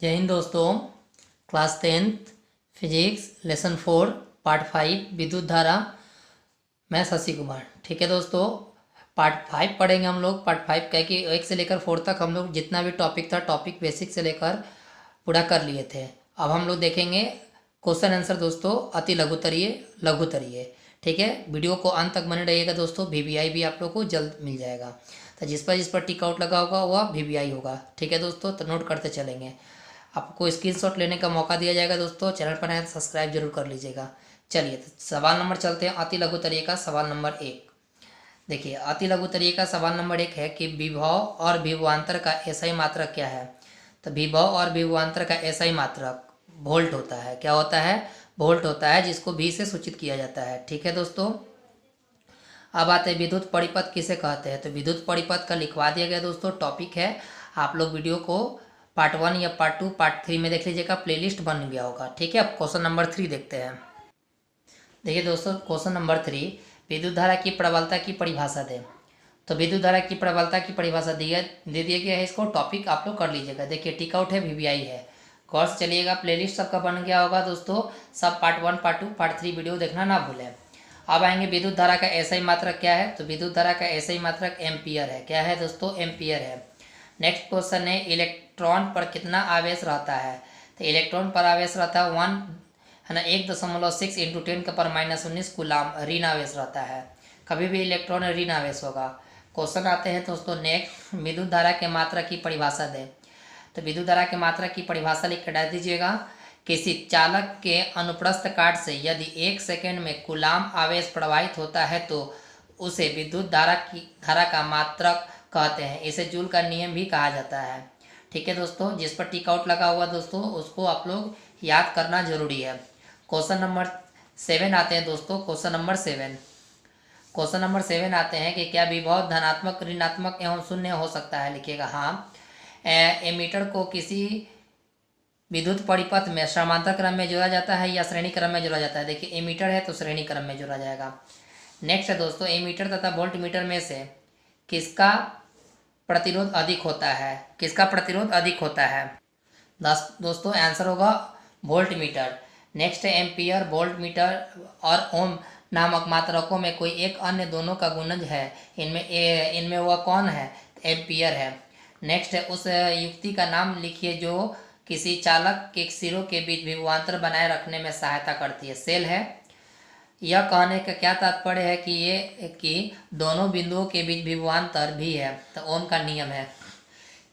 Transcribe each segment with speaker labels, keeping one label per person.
Speaker 1: जय हिंद दोस्तों। Class 10th physics lesson 4 part 5 विद्युत धारा। मैं शशि कुमार। ठीक है दोस्तों, पार्ट 5 पढ़ेंगे हम लोग। पार्ट 5 कह कि 1 से लेकर 4 तक हम लोग जितना भी टॉपिक था, टॉपिक बेसिक से लेकर पूरा कर लिए थे। अब हम लोग देखेंगे क्वेश्चन आंसर दोस्तों, अति लघुतरीय। ठीक है, वीडियो को अंत तक बने रहिएगा दोस्तों। VVI भी आप लोग को जल्द मिल जाएगा, तो जिस पर टिक आउट लगा होगा वह VVI होगा। ठीक है दोस्तों, तो नोट करते चलेंगे। आपको स्क्रीनशॉट लेने का मौका दिया जाएगा दोस्तों। चैनल पर आए तो सब्सक्राइब जरूर कर लीजिएगा। चलिए तो सवाल नंबर चलते हैं। अति लघुतरीय का सवाल नंबर 1 देखिए। अति लघुतरीय का सवाल नंबर 1 है कि विभव और विभवांतर का एसआई मात्रक क्या है। तो विभव और विभवांतर का एसआई मात्रक वोल्ट होता है। क्या होता है? वोल्ट होता है, जिसको V से सूचित किया जाता है। ठीक है दोस्तों, अब आते हैं विद्युत परिपथ किसे कहते हैं। तो विद्युत परिपथ का लिखवा दिया गया दोस्तों, टॉपिक है। आप लोग वीडियो को पार्ट 1 या पार्ट 2 पार्ट 3 में देख लीजिएगा, प्लेलिस्ट बन गया होगा। ठीक है, अब क्वेश्चन नंबर 3 देखते हैं। देखिए दोस्तों, क्वेश्चन नंबर 3, विद्युत धारा की प्रबलता की परिभाषा दें। तो विद्युत धारा की प्रबलता की परिभाषा दे दिया गया है। इसको टॉपिक आप लोग कर लीजिएगा। देखिए टिक आउट है, VVI है। कोर्स चलिएगा, प्लेलिस्ट सबका बन गया होगा दोस्तों। सब पार्ट 1 पार्ट 2 पार्ट 3 वीडियो देखना ना भूलें। अब आएंगे विद्युत धारा का एसआई मात्रक क्या है। तो विद्युत धारा का एसआई मात्रक एम्पियर है। क्या है दोस्तों? एम्पियर है। नेक्स्ट क्वेश्चन है, इलेक्ट्रॉन पर कितना आवेश रहता है। तो इलेक्ट्रॉन पर आवेश रहता है 1 है ना 1.6 इंटू 10⁻⁻19 कूलाम ऋण आवेश रहता है। कभी भी इलेक्ट्रॉन ऋण आवेश होगा। क्वेश्चन आते हैं दोस्तों नेक्स्ट, विद्युत धारा के मात्रा की परिभाषा दें। तो विद्युत धारा के मात्रा की परिभाषा लिख कर डाल दीजिएगा। किसी चालक के अनुप्रस्थ काट से यदि 1 सेकेंड में कूलाम आवेश प्रवाहित होता है तो उसे विद्युत धारा का मात्रक कहते हैं। इसे जूल का नियम भी कहा जाता है। ठीक है दोस्तों, जिस पर टिक आउट लगा हुआ दोस्तों उसको आप लोग याद करना जरूरी है। क्वेश्चन नंबर 7 आते हैं दोस्तों। क्वेश्चन नंबर 7 आते हैं कि क्या विभव धनात्मक, ऋणात्मक एवं शून्य हो सकता है। लिखिएगा हाँ। एमीटर को किसी विद्युत परिपथ में समांतर क्रम में जोड़ा जाता है या श्रेणी क्रम में जोड़ा जाता है। देखिए एमीटर है तो श्रेणी क्रम में जोड़ा जाएगा। नेक्स्ट है दोस्तों, एमीटर तथा वोल्ट मीटर में से किसका प्रतिरोध अधिक होता है। किसका प्रतिरोध अधिक होता है दोस्तों? आंसर होगा वोल्ट मीटर। नेक्स्ट है एम्पियर, वोल्ट मीटर और ओम नामक मात्रकों में कोई एक अन्य दोनों का गुणज है। इनमें वह कौन है? एम्पियर है। नेक्स्ट है, उस युक्ति का नाम लिखिए जो किसी चालक के सिरों के बीच विभवांतर बनाए रखने में सहायता करती है। सेल है। यह कहने का क्या तात्पर्य है कि दोनों बिंदुओं के बीच विभवांतर भी है। तो ओम का नियम है।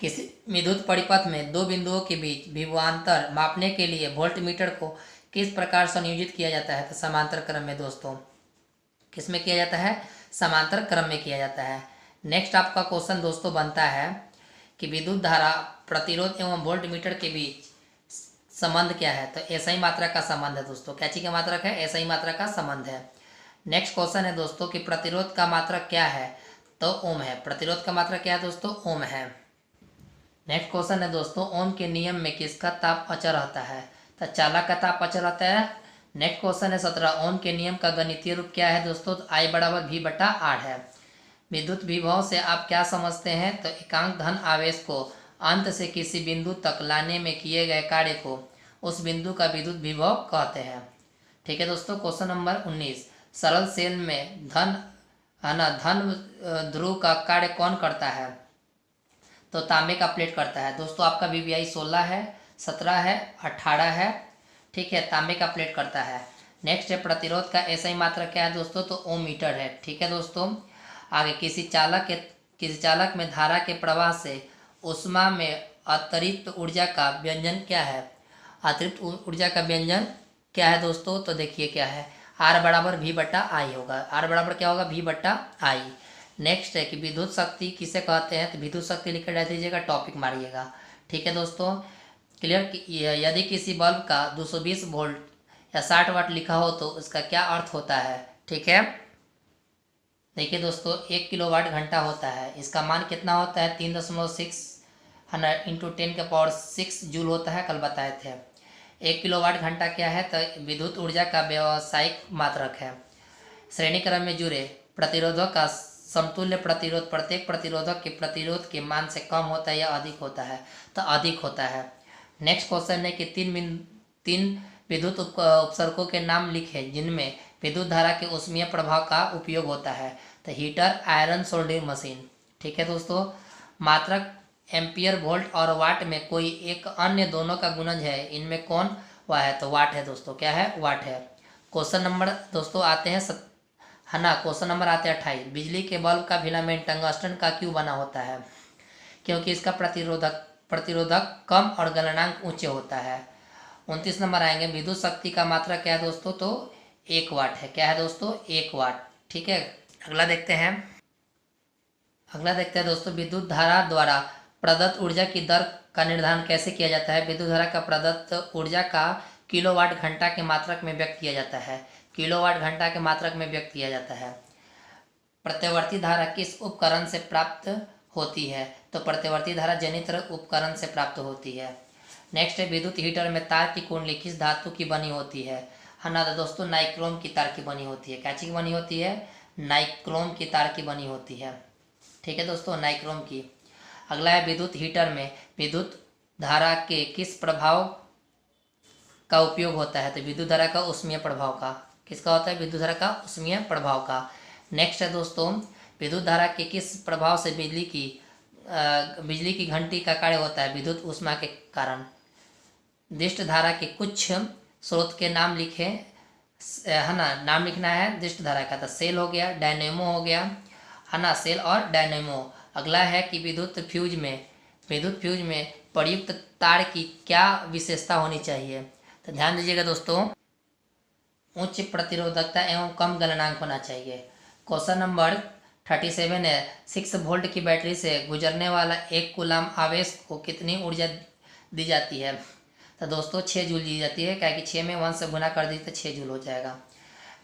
Speaker 1: किसी विद्युत परिपथ में दो बिंदुओं के बीच विभवांतर मापने के लिए वोल्टमीटर को किस प्रकार संयोजित किया जाता है। तो समांतर क्रम में दोस्तों। किस में किया जाता है? समांतर क्रम में किया जाता है। नेक्स्ट आपका क्वेश्चन दोस्तों बनता है कि विद्युत धारा, प्रतिरोध एवं वोल्टमीटर के बीच संबंध क्या है। तो एसआई मात्रा का संबंध है दोस्तों। क्या चीज का मात्रक है? एसआई मात्रा का संबंध है। नेक्स्ट क्वेश्चन है दोस्तों कि प्रतिरोध का मात्रक क्या है। तो ओम है। प्रतिरोध का मात्रक क्या है दोस्तों? ओम है। नेक्स्ट क्वेश्चन है दोस्तों, ओम के नियम में किसका ताप अचर रहता है। तो चालक का ताप अचर रहता है। नेक्स्ट क्वेश्चन है 17, ओम के नियम का गणितीय रूप क्या है दोस्तों? तो I = V/8 है। विद्युत विभव से आप क्या समझते हैं। तो एकांक धन आवेश को अंत से किसी बिंदु तक लाने में किए गए कार्य को उस बिंदु का विद्युत विभव कहते हैं। ठीक है दोस्तों। क्वेश्चन नंबर 19, सरल सेल में धन ध्रुव का कार्य कौन करता है। तो तांबे का प्लेट करता है दोस्तों। आपका VVI 16 है, 17 है, 18 है। ठीक है, तांबे का प्लेट करता है। नेक्स्ट है, प्रतिरोध का एसआई मात्रा क्या है दोस्तों? तो ओम मीटर है। ठीक है दोस्तों। आगे, किसी चालक में धारा के प्रवाह से उष्मा में अतिरिक्त ऊर्जा का व्यंजन क्या है। अतिरिक्त ऊर्जा का व्यंजन क्या है दोस्तों? तो देखिए क्या है, R = V/I होगा। R बराबर क्या होगा? V/I। नेक्स्ट है कि विद्युत शक्ति किसे कहते हैं। तो विद्युत शक्ति लिख कर डाल दीजिएगा, टॉपिक मारिएगा। ठीक है दोस्तों, क्लियर। यदि किसी बल्ब का 220 वोल्ट या 60 वाट लिखा हो तो उसका क्या अर्थ होता है। ठीक है, देखिए दोस्तों 1 किलोवाट घंटा होता है। इसका मान कितना होता है? 3.6 इंटू 10⁻6 जूल होता है, कल बताए थे। 1 किलोवाट घंटा क्या है? तो विद्युत ऊर्जा का व्यावसायिक मात्रक है। श्रेणी क्रम में जुड़े प्रतिरोधों का समतुल्य प्रतिरोध प्रत्येक प्रतिरोधक के प्रतिरोध के मान से कम होता है या अधिक होता है। तो अधिक होता है। नेक्स्ट क्वेश्चन है कि तीन विद्युत उपसर्गों के नाम लिखें जिनमें विद्युत धारा के ऊष्मीय प्रभाव का उपयोग होता है। तो हीटर, आयरन, सोल्डरिंग मशीन। ठीक है दोस्तों, मात्रक एम्पियर, वोल्ट और वाट में कोई एक अन्य दोनों का गुणज है, इनमें कौन वह है? तो वाट है दोस्तों। क्या है? वाट है। क्वेश्चन नंबर दोस्तों आते हैं है ना, क्वेश्चन नंबर आते हैं 28। बिजली के बल्ब का फिलामेंट टंगस्टन का क्यों बना होता है? क्योंकि इसका प्रतिरोधक कम और गलनांक ऊंचे होता है। 29 नंबर आएंगे, विद्युत शक्ति का मात्रा क्या है दोस्तों? तो 1 वाट है। क्या है दोस्तों? 1 वाट। ठीक है, अगला देखते हैं दोस्तों, विद्युत धारा द्वारा प्रदत्त ऊर्जा की दर का निर्धारण कैसे किया जाता है? विद्युत धारा का प्रदत्त ऊर्जा का किलोवाट घंटा के मात्रक में व्यक्त किया जाता है। किलोवाट घंटा के मात्रक में व्यक्त किया जाता है। प्रत्यावर्ती धारा किस उपकरण से प्राप्त होती है? तो प्रत्यावर्ती धारा जनित्र उपकरण से प्राप्त होती है। नेक्स्ट है, विद्युत हीटर में तार की कुंडली किस धातु की बनी होती है? ना तो दोस्तों नाइक्रोम की तार की बनी होती है। क्या चीज की बनी होती है? नाइक्रोम की तार की बनी होती है। ठीक है दोस्तों, नाइक्रोम की। अगला है, विद्युत हीटर में विद्युत धारा के किस प्रभाव का उपयोग होता है? तो विद्युत धारा का ऊष्मीय प्रभाव का। किसका होता है? विद्युत धारा का ऊष्मीय प्रभाव का। नेक्स्ट है दोस्तों, विद्युत धारा के किस प्रभाव से बिजली की घंटी का कार्य होता है? विद्युत ऊष्मा के कारण। दिष्ट धारा के कुछ स्रोत के नाम लिखे, है ना, नाम लिखना है दिष्ट धारा का। तो सेल हो गया, डायनेमो हो गया, है ना, सेल और डायनेमो। अगला है कि विद्युत फ्यूज में प्रयुक्त तार की क्या विशेषता होनी चाहिए? तो ध्यान दीजिएगा दोस्तों, उच्च प्रतिरोधकता एवं कम गलनांक होना चाहिए। क्वेश्चन नंबर 37 है, 6 वोल्ट की बैटरी से गुजरने वाला 1 कूलाम आवेश को कितनी ऊर्जा दी जाती है? तो दोस्तों 6 जूल दी जाती है, क्या कि 6 में 1 से गुना कर दीजिए तो 6 जूल हो जाएगा।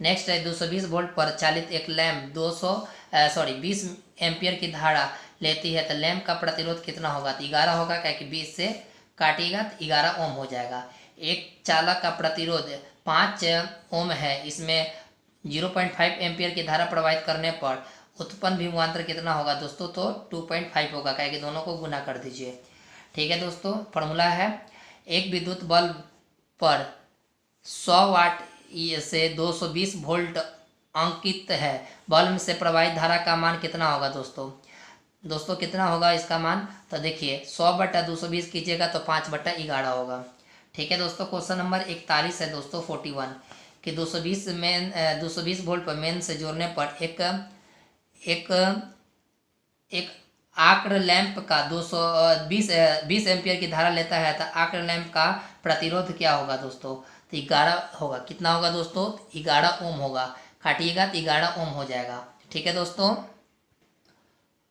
Speaker 1: नेक्स्ट है, 220 वोल्ट पर चालित एक लैंप 20 एम्पियर की धारा लेती है, तो लैंप का प्रतिरोध कितना होगा? तो 11 होगा, क्या कि 20 से काटिएगा तो 11 ओम हो जाएगा। एक चालक का प्रतिरोध 5 ओम है, इसमें 0.5 एम्पियर की धारा प्रवाहित करने पर उत्पन्न विभवांतर कितना होगा दोस्तों? तो 2.5 होगा, क्या कि दोनों को गुना कर दीजिए। ठीक है दोस्तों, फॉर्मूला है, एक विद्युत बल्ब पर 100 वाट से 220 वोल्ट अंकित है, बल्ब से प्रवाहित धारा का मान कितना होगा दोस्तों कितना होगा इसका मान? तो देखिए 100/220 कीजिएगा तो 5/11 होगा। ठीक है दोस्तों, क्वेश्चन नंबर 41 है दोस्तों 41 कि 220 वोल्ट पर मेन से जोड़ने पर एक आक्र लैंप का 220 एम्पियर की धारा लेता है, तो आक्र लैंप का प्रतिरोध क्या होगा दोस्तों? तो 11 होगा। कितना होगा दोस्तों? 11 ओम होगा, काटिएगा तो 11 ओम हो जाएगा। ठीक है दोस्तों,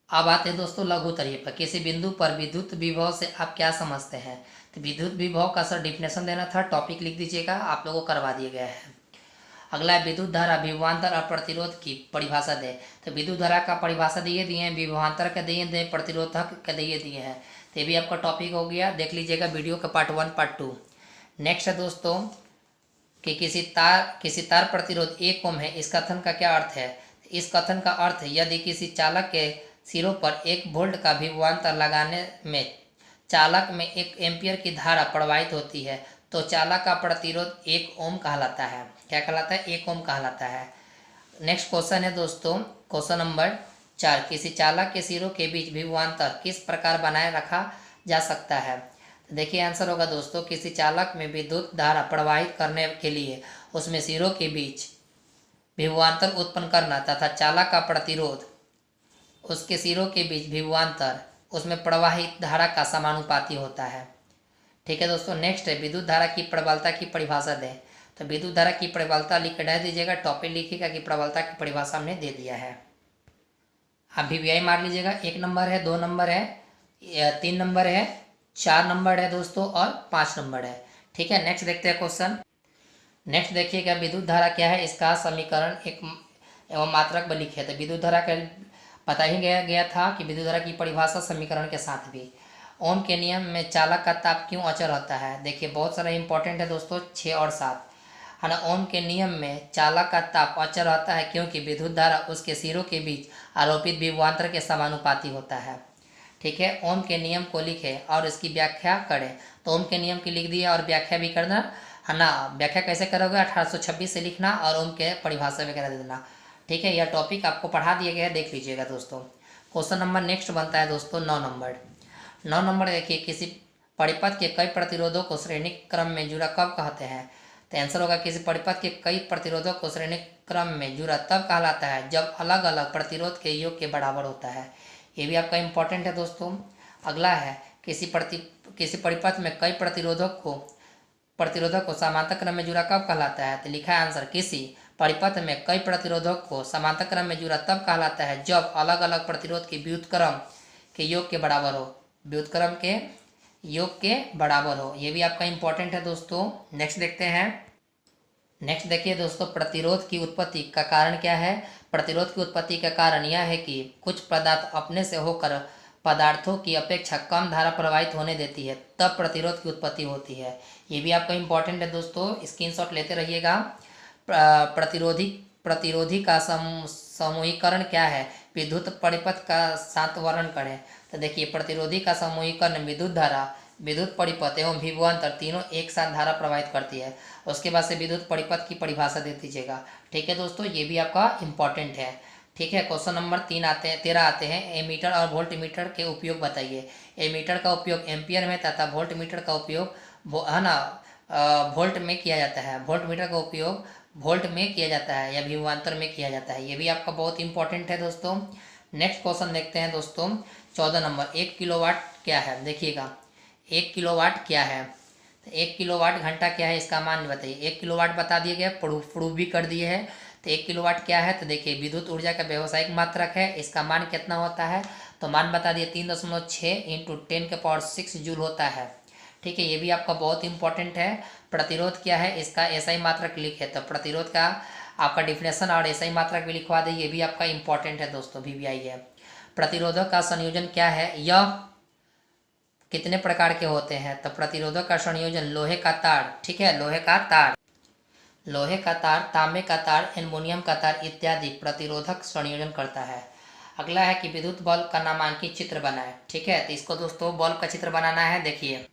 Speaker 1: अब आते हैं दोस्तों लघु तरीके पर। किसी बिंदु पर विद्युत विभव से आप क्या समझते हैं? तो विद्युत विभव का सर डिफिनेशन देना था, टॉपिक लिख दीजिएगा, आप लोगों को करवा दिया गया है। अगला विद्युत धारा, विभवांतर और प्रतिरोध की परिभाषा दे। तो विद्युत धारा का परिभाषा दिए हैं, विभवांतर का दिए, प्रतिरोधक का दिए हैं। तो ये भी आपका टॉपिक हो गया, देख लीजिएगा वीडियो का पार्ट 1 पार्ट 2। नेक्स्ट है दोस्तों कि किसी तार प्रतिरोध 1 ओम है, इस कथन का क्या अर्थ है? इस कथन का अर्थ है, यदि किसी चालक के सिरों पर 1 वोल्ट का विभवांतर लगाने में चालक में 1 एम्पियर की धारा प्रवाहित होती है, तो चालक का प्रतिरोध 1 ओम कहलाता है। क्या कहलाता है? 1 ओम कहलाता है। नेक्स्ट क्वेश्चन है दोस्तों, क्वेश्चन नंबर 4, किसी चालक के सिरों के बीच विभवांतर किस प्रकार बनाए रखा जा सकता है? तो देखिए आंसर होगा दोस्तों, किसी चालक में विद्युत धारा प्रवाहित करने के लिए उसमें सिरों के बीच विभवांतर उत्पन्न करना तथा चालक का प्रतिरोध उसके सिरों के बीच विभवांतर उसमें प्रवाहित धारा का समानुपाती होता है। ठीक है दोस्तों, नेक्स्ट है, विद्युत धारा की प्रबलता की परिभाषा दें। तो विद्युत धारा की प्रबलता लिख डाल दीजिएगा, टॉपिक लिखिएगा कि प्रबलता की परिभाषा हमने दे दिया है। आप VVI मार लीजिएगा, 1 नंबर है, 2 नंबर है, 3 नंबर है, 4 नंबर है दोस्तों और 5 नंबर है। ठीक है, नेक्स्ट देखते हैं क्वेश्चन। नेक्स्ट देखिएगा, विद्युत धारा क्या है, इसका समीकरण एक एवं मात्रक में लिखे। तो विद्युत धारा का पता ही गया था कि विद्युत धारा की परिभाषा समीकरण के साथ भी। ओम के नियम में चालक का ताप क्यों अचर होता है? देखिए बहुत सारा इंपॉर्टेंट है दोस्तों, 6 और 7 है ना। ओम के नियम में चालक का ताप अचर होता है क्योंकि विद्युत धारा उसके सिरों के बीच आरोपित विभवांतर के समानुपाती होता है। ठीक है। ओम के नियम को लिखे और इसकी व्याख्या करें। तो ओम के नियम की लिख दिया और व्याख्या भी करना है ना। व्याख्या कैसे करोगे, 1826 से लिखना और ओम के परिभाषा वगैरह दे देना। ठीक है, यह टॉपिक आपको पढ़ा दिया गया है, देख लीजिएगा दोस्तों। क्वेश्चन नंबर नेक्स्ट बनता है दोस्तों 9 नंबर देखिए, किसी परिपथ के कई प्रतिरोधों को श्रेणी क्रम में जुड़ा कब कहते हैं। तो आंसर होगा किसी परिपथ के कई प्रतिरोधों को श्रेणी क्रम में जुड़ा तब कहलाता है जब अलग अलग प्रतिरोध के योग के बराबर होता है। ये भी आपका इम्पोर्टेंट है दोस्तों। अगला है किसी परिपथ में कई प्रतिरोधक को समांतर क्रम में जुड़ा कब कहलाता है। तो लिखा है आंसर, किसी परिपथ में कई प्रतिरोधक को समांतर क्रम में जुड़ा तब कहलाता है जब अलग अलग प्रतिरोध के व्युत्क्रम के योग के बराबर हो। व्युत्क्रम के योग के बराबर हो, ये भी आपका इम्पोर्टेंट है दोस्तों। नेक्स्ट देखते हैं। नेक्स्ट देखिए दोस्तों, प्रतिरोध की उत्पत्ति का कारण क्या है। प्रतिरोध की उत्पत्ति का कारण यह है कि कुछ पदार्थ अपने से होकर पदार्थों की अपेक्षा कम धारा प्रवाहित होने देती है, तब प्रतिरोध की उत्पत्ति होती है। ये भी आपका इम्पोर्टेंट है दोस्तों, स्क्रीनशॉट लेते रहिएगा। प्रतिरोधी का समूहीकरण क्या है। विद्युत परिपथ का साथ वर्णन करें। तो देखिए, प्रतिरोधी का समूहीकरण विद्युत धारा, विद्युत परिपथ एवं विभवांतर तीनों एक साथ धारा प्रवाहित करती है। उसके बाद से विद्युत परिपथ की परिभाषा दे दीजिएगा। ठीक है दोस्तों, ये भी आपका इम्पोर्टेंट है। ठीक है, क्वेश्चन नंबर 13 आते हैं। एमीटर और वोल्ट मीटर के उपयोग बताइए। एमीटर का उपयोग एम्पियर में तथा वोल्ट मीटर का उपयोग है ना वोल्ट में किया जाता है। वोल्ट मीटर का उपयोग वोल्ट में किया जाता है या विभवांतर में किया जाता है। ये भी आपका बहुत इंपॉर्टेंट है दोस्तों। नेक्स्ट क्वेश्चन देखते हैं दोस्तों 14 नंबर। 1 किलोवाट क्या है। देखिएगा, 1 किलोवाट क्या है। तो 1 किलोवाट घंटा क्या है, इसका मान बताइए। 1 किलोवाट बता दिए गए, प्रूफ भी कर दिए है। तो 1 किलोवाट क्या है। तो देखिए, विद्युत ऊर्जा का व्यावसायिक मात्रक है। इसका मान कितना होता है, तो मान बता दिए 3.6 × 10⁶ जूल होता है। ठीक है, ये भी आपका बहुत इंपॉर्टेंट है। प्रतिरोध क्या है, इसका एसआई मात्रक लिखे। तो प्रतिरोध का आपका डिफिनेशन और एसआई मात्रक भी लिखवा दे, ये भी आपका इंपॉर्टेंट है दोस्तों, वीवीआई है। प्रतिरोधक का संयोजन क्या है, यह कितने प्रकार के होते हैं। तो प्रतिरोधक का संयोजन लोहे का तार, ठीक है, लोहे का तार, तांबे का तार, एल्युमिनियम का तार इत्यादि प्रतिरोधक संयोजन करता है। अगला है कि विद्युत बल्ब का नामांकित चित्र बनाए। ठीक है, तो इसको दोस्तों बल्ब का चित्र बनाना है। देखिए,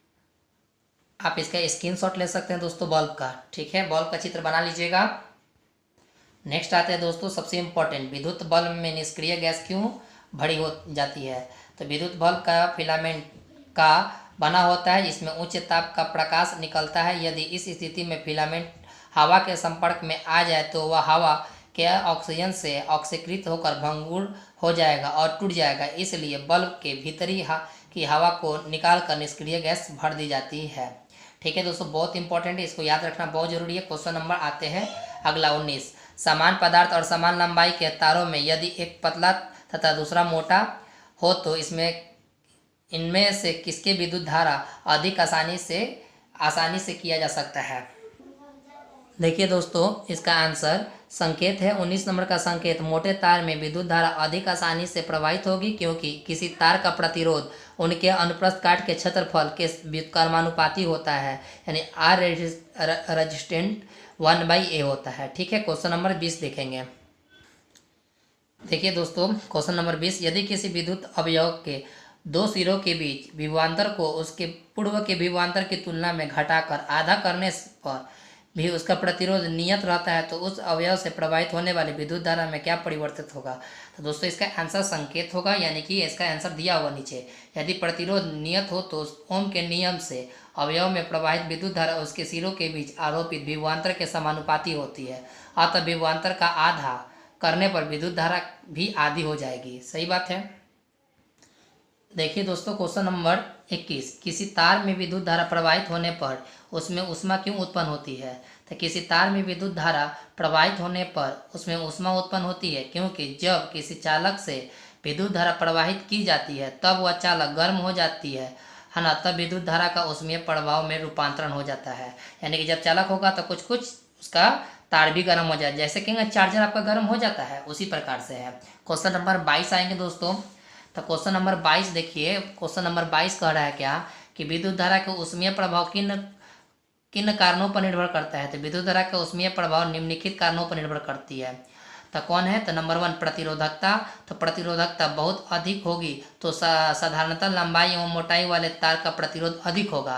Speaker 1: आप इसका स्क्रीनशॉट ले सकते हैं दोस्तों बल्ब का। ठीक है, बल्ब का चित्र बना लीजिएगा। नेक्स्ट आते हैं दोस्तों सबसे इम्पोर्टेंट, विद्युत बल्ब में निष्क्रिय गैस क्यों भरी हो जाती है। तो विद्युत बल्ब का फिलामेंट का बना होता है जिसमें उच्च ताप का प्रकाश निकलता है। यदि इस स्थिति में फिलामेंट हवा के संपर्क में आ जाए तो वह हवा के ऑक्सीजन से ऑक्सीकृत होकर भंगुर हो जाएगा और टूट जाएगा। इसलिए बल्ब के भीतरी की हवा को निकाल कर निष्क्रिय गैस भर दी जाती है। ठीक है दोस्तों, बहुत इंपॉर्टेंट है, इसको याद रखना बहुत जरूरी है। क्वेश्चन नंबर आते हैं अगला 19। समान पदार्थ और समान लंबाई के तारों में यदि एक पतला तथा दूसरा मोटा हो तो इनमें से किसके विद्युत धारा अधिक आसानी से किया जा सकता है। देखिए दोस्तों, इसका आंसर संकेत है 19 नंबर का संकेत। मोटे तार में विद्युत धारा अधिक आसानी से प्रवाहित होगी क्योंकि किसी तार का प्रतिरोध उनके अनुप्रस्थ काट के क्षेत्रफल के व्युत्क्रमानुपाती होता है, यानी आर रेजिस्टेंट 1/a होता है। ठीक है, क्वेश्चन नंबर 20 देखेंगे। देखिए दोस्तों, क्वेश्चन नंबर 20, यदि किसी विद्युत अवयव के दो सिरों के बीच विभवांतर को उसके पूर्व के विभवांतर की तुलना में घटाकर आधा करने पर भी उसका प्रतिरोध नियत रहता है तो उस अवयव से प्रवाहित होने वाली विद्युत धारा में क्या परिवर्तित होगा। तो दोस्तों, इसका आंसर संकेत होगा, यानी कि इसका आंसर दिया हुआ नीचे। यदि प्रतिरोध नियत हो तो ओम के नियम से अवयव में प्रवाहित विद्युत धारा उसके सिरों के बीच आरोपित विभवांतर के समानुपाती होती है। अतः विभवांतर का आधा करने पर विद्युत धारा भी आधी हो जाएगी। सही बात है। देखिए दोस्तों, क्वेश्चन नंबर 21, किसी तार में विद्युत धारा प्रवाहित होने पर उसमें ऊष्मा क्यों उत्पन्न होती है। तो किसी तार में विद्युत धारा प्रवाहित होने पर उसमें ऊष्मा उत्पन्न होती है क्योंकि जब किसी चालक से विद्युत धारा प्रवाहित की जाती है तब वह चालक गर्म हो जाती है ना, तब विद्युत धारा का ऊष्मीय प्रभाव में रूपांतरण हो जाता है। यानी कि जब चालक होगा तो कुछ उसका तार भी गर्म हो जाए, जैसे कि चार्जर आपका गर्म हो जाता है, उसी प्रकार से है। क्वेश्चन नंबर 22 आएंगे दोस्तों। तो क्वेश्चन नंबर 22 देखिए, क्वेश्चन नंबर 22 कह रहा है क्या कि विद्युत धारा के ऊष्मीय प्रभाव किन कारणों पर निर्भर करता है। तो विद्युत धारा का ऊष्मीय प्रभाव निम्नलिखित कारणों पर निर्भर करती है। तो कौन है, तो नंबर 1 प्रतिरोधकता। तो प्रतिरोधकता बहुत अधिक होगी तो साधारणतः लंबाई एवं मोटाई वाले तार का प्रतिरोध अधिक होगा।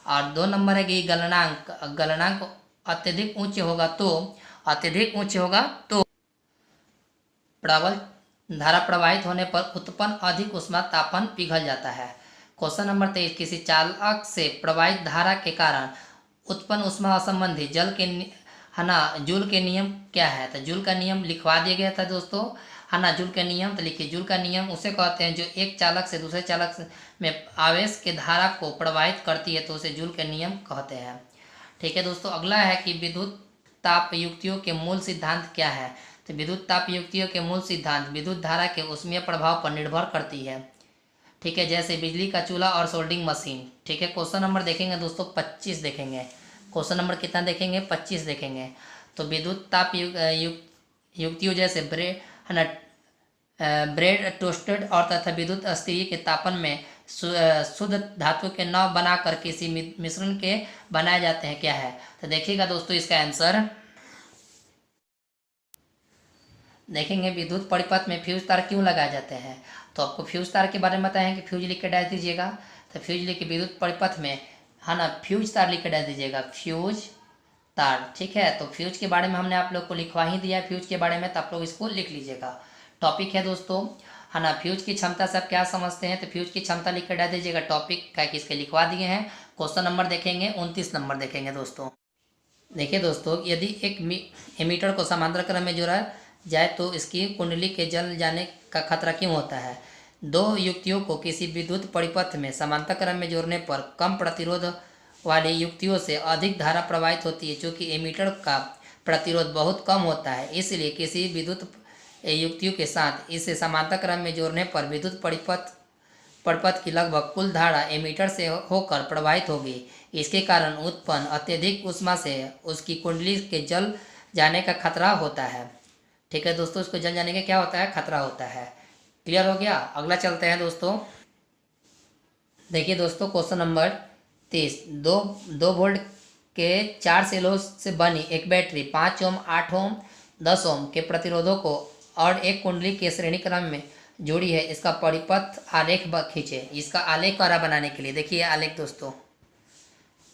Speaker 1: और 2 नंबर है कि गलनांक, गलनांक अत्यधिक ऊंचे होगा तो प्रबल धारा प्रवाहित होने पर उत्पन्न अधिक ऊष्मा तापन पिघल जाता है। क्वेश्चन नंबर 23, किसी चालक से प्रवाहित धारा के कारण उत्पन्न ऊष्मा संबंधी जूल के नियम क्या है। तो जूल का नियम लिखवा दिया गया था दोस्तों, है ना। जूल का नियम, तो लिखिए, जूल का नियम उसे कहते हैं जो एक चालक से दूसरे चालक में आवेश के धारा को प्रवाहित करती है, तो उसे जूल के नियम कहते हैं। ठीक है दोस्तों, अगला है कि विद्युत ताप युक्तियों के मूल सिद्धांत क्या है। तो विद्युत ताप युक्तियों के मूल सिद्धांत विद्युत धारा के ऊष्मीय प्रभाव पर निर्भर करती है। ठीक है, जैसे बिजली का चूल्हा और सोल्डिंग मशीन। ठीक है, क्वेश्चन नंबर देखेंगे दोस्तों 25 देखेंगे। क्वेश्चन नंबर कितना देखेंगे, 25 देखेंगे। तो विद्युत ताप युक्तियों जैसे ब्रेड टोस्टेड और तथा विद्युत स्तरीय के तापन में शुद्ध धातु के नव बनाकर किसी मिश्रण के बनाए जाते हैं, क्या है। तो देखिएगा दोस्तों इसका आंसर देखेंगे, विद्युत परिपथ में फ्यूज तार क्यों लगाए जाते हैं। तो आपको फ्यूज तार के बारे में बताए हैं कि फ्यूज लिख के डाल दीजिएगा। तो फ्यूज लिख के विद्युत परिपथ में, है ना, फ्यूज तार लिख के डाल दीजिएगा, फ्यूज तार। ठीक है, तो फ्यूज के बारे में हमने आप लोग को लिखवा ही दिया है फ्यूज के बारे में, तो आप लोग इसको लिख लीजिएगा। टॉपिक है दोस्तों, है ना, फ्यूज की क्षमता से आप क्या समझते हैं। तो फ्यूज की क्षमता लिख कर डाल दीजिएगा। टॉपिक का किसके लिखवा दिए हैं। क्वेश्चन नंबर देखेंगे 29 नंबर देखेंगे दोस्तों। देखिए दोस्तों, यदि एक एमीटर को समांतर क्रम में जोड़ा जाए तो इसकी कुंडली के जल जाने का खतरा क्यों होता है। 2 युक्तियों को किसी विद्युत परिपथ में समांतर क्रम में जोड़ने पर कम प्रतिरोध वाली युक्तियों से अधिक धारा प्रवाहित होती है, क्योंकि एमीटर का प्रतिरोध बहुत कम होता है। इसलिए किसी विद्युत युक्तियों के साथ इसे समांतर क्रम में जोड़ने पर विद्युत परिपथ की लगभग कुल धारा एमीटर से होकर प्रवाहित होगी। इसके कारण उत्पन्न अत्यधिक ऊष्मा से उसकी कुंडली के जल जाने का खतरा होता है। ठीक है दोस्तों, उसको जल जाने का क्या होता है, खतरा होता है। क्लियर हो गया। अगला चलते हैं दोस्तों। देखिए दोस्तों, क्वेश्चन नंबर 30, 2 वोल्ट के 4 सेलों से बनी एक बैटरी 5 ओम, 8 ओम, 10 ओम के प्रतिरोधों को और एक कुंडली के श्रेणी क्रम में जोड़ी है। इसका परिपथ आलेख खींचे। इसका आलेख कार्य बनाने के लिए देखिए आलेख दोस्तों,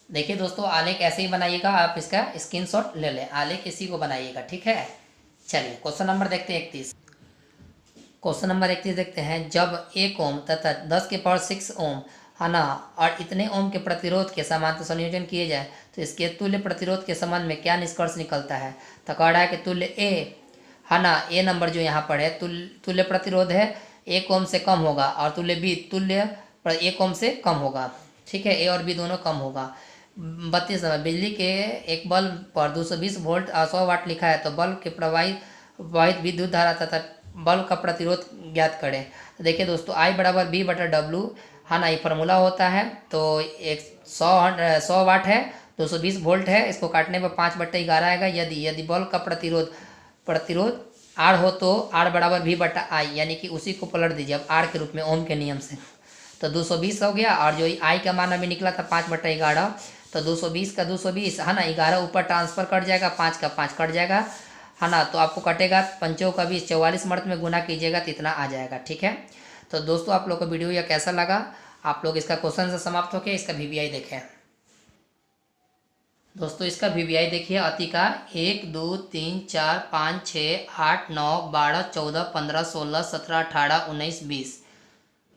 Speaker 1: देखिए दोस्तों, आलेख ऐसे ही बनाइएगा, आप इसका स्क्रीनशॉट ले लें, आलेख इसी को बनाइएगा। ठीक है, चलिए क्वेश्चन नंबर देखते हैं 31। क्वेश्चन नंबर 31 देखते हैं, जब 1 ओम तथा 10 के पावर 6 ओम, है ना, और इतने ओम के प्रतिरोध के समांतर संयोजन किए जाए तो इसके तुल्य प्रतिरोध के संबंध में क्या निष्कर्ष निकलता है। तो कह रहा है कि तुल्य ए, है ना, ए नंबर जो यहाँ पर है तुल्य प्रतिरोध है 1 ओम से कम होगा, और तुल्य बी तुल्य 1 ओम से कम होगा। ठीक है, ए और बी दोनों कम होगा। 32 नंबर, बिजली के एक बल्ब पर 220 वोल्ट और 100 वाट लिखा है, तो बल्ब के प्रवाहित विद्युत धारा तथा बल्ब का प्रतिरोध ज्ञात करें। तो देखिए दोस्तों, I बराबर B बटा W, है ना, ये फार्मूला होता है। तो 100 वाट है, 220 वोल्ट है, इसको काटने पर 5/11 आएगा। यदि बल्ब का प्रतिरोध R हो तो R बराबर V बटा I, यानी कि उसी को पलट दीजिए अब R के रूप में ओम के नियम से। तो 220 हो गया, और जो I का मान अभी निकला था 5/11, तो 220 का 220, है ना, 11 ऊपर ट्रांसफर कट जाएगा, 5 का 5 कट जाएगा, है ना। तो आपको कटेगा 5 का 20, 44 मर्द में गुना कीजिएगा तो इतना आ जाएगा। ठीक है, तो दोस्तों आप लोग को वीडियो यह कैसा लगा, आप लोग इसका क्वेश्चन से समाप्त होकर इसका VVI देखें। दोस्तों इसका VVI देखिए, अति का 1 2 3 4 5 6 8 9 12 14 15 16 17 18 19 20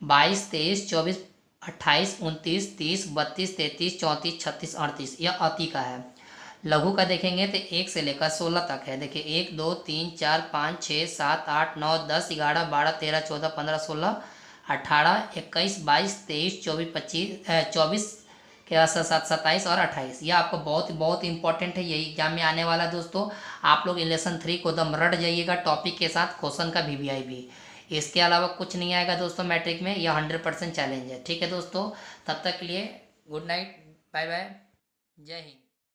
Speaker 1: 22 23 24 28 29 30 32 33 34 36 38, यह अति का है। लघु का देखेंगे तो 1 से लेकर 16 तक है। देखिए 1 2 3 4 5 6 7 8 9 10 11 12 13 14 15 16 18 21 22 23 24 25 24 के साथ 27 और 28, यह आपको बहुत इंपॉर्टेंट है, यही एग्जाम में आने वाला दोस्तों। आप लोग लेसन 3 को दम रट जाइएगा टॉपिक के साथ, क्वेश्चन का VVI भी। इसके अलावा कुछ नहीं आएगा दोस्तों मैट्रिक में, यह 100% चैलेंज है। ठीक है दोस्तों, तब तक के लिए गुड नाइट, बाय बाय, जय हिंद।